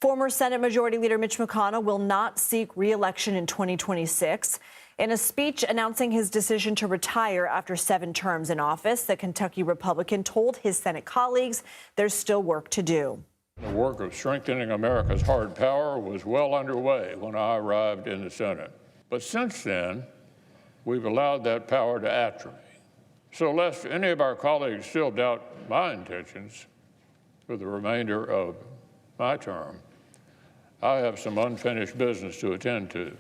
Former Senate Majority Leader Mitch McConnell will not seek re-election in 2026. In a speech announcing his decision to retire after 7 terms in office, the Kentucky Republican told his Senate colleagues there's still work to do. The work of strengthening America's hard power was well underway when I arrived in the Senate. But since then, we've allowed that power to atrophy. So lest any of our colleagues still doubt my intentions for the remainder of my term, I have some unfinished business to attend to.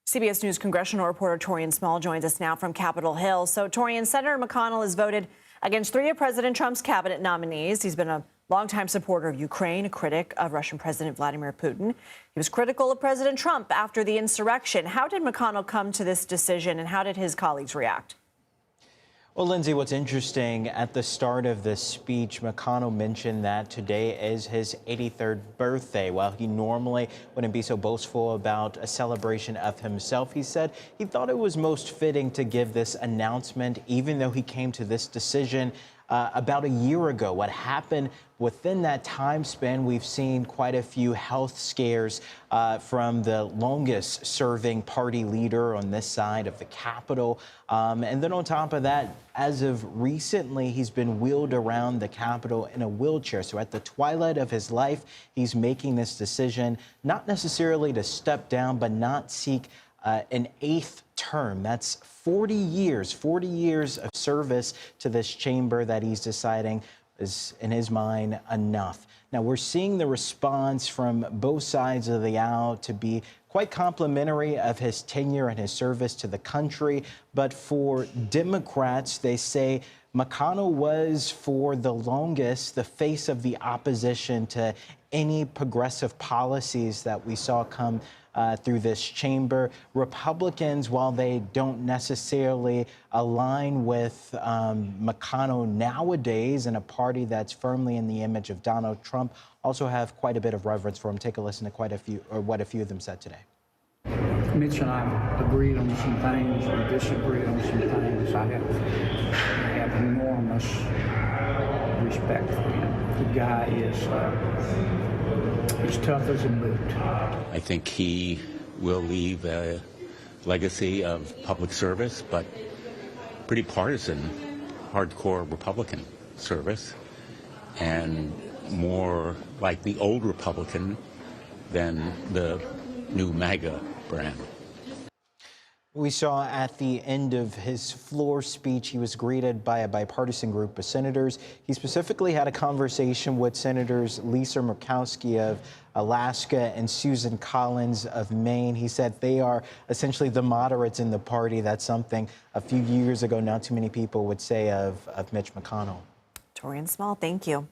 CBS News congressional reporter Taurean Small joins us now from Capitol Hill. So, Taurean, Senator McConnell has voted against 3 of President Trump's cabinet nominees. He's been a longtime supporter of Ukraine, a critic of Russian President Vladimir Putin. He was critical of President Trump after the insurrection. How did McConnell come to this decision, and how did his colleagues react? Well, Lindsay, what's interesting, at the start of this speech, McConnell mentioned that today is his 83rd birthday. While he normally wouldn't be so boastful about a celebration of himself, he said he thought it was most fitting to give this announcement, even though he came to this decision about a year ago. What happened within that time span, we've seen quite a few health scares from the longest serving party leader on this side of the Capitol. And then on top of that, as of recently, he's been wheeled around the Capitol in a wheelchair. So at the twilight of his life, he's making this decision, not necessarily to step down, but not seek an 8th term. That's 40 years of service to this chamber that he's deciding is, in his mind, enough. Now, we're seeing the response from both sides of the aisle to be quite complimentary of his tenure and his service to the country. But for Democrats, they say McConnell was, for the longest, the face of the opposition to any progressive policies that we saw come through this chamber. Republicans, while they don't necessarily align with McConnell nowadays, and a party that's firmly in the image of Donald Trump, also have quite a bit of reverence for him. Take a listen to what a few of them said today. Mitch and I agreed on some things, we disagreed on some things. I have enormous respect for him. The guy is he's tough as a boot. I think he will leave a legacy of public service, but pretty partisan, hardcore Republican service, and more like the old Republican than the new MAGA brand. We saw at the end of his floor speech, he was greeted by a bipartisan group of senators. He specifically had a conversation with Senators Lisa Murkowski of Alaska and Susan Collins of Maine. He said they are essentially the moderates in the party. That's something a few years ago not too many people would say of Mitch McConnell. Taurean Small, thank you.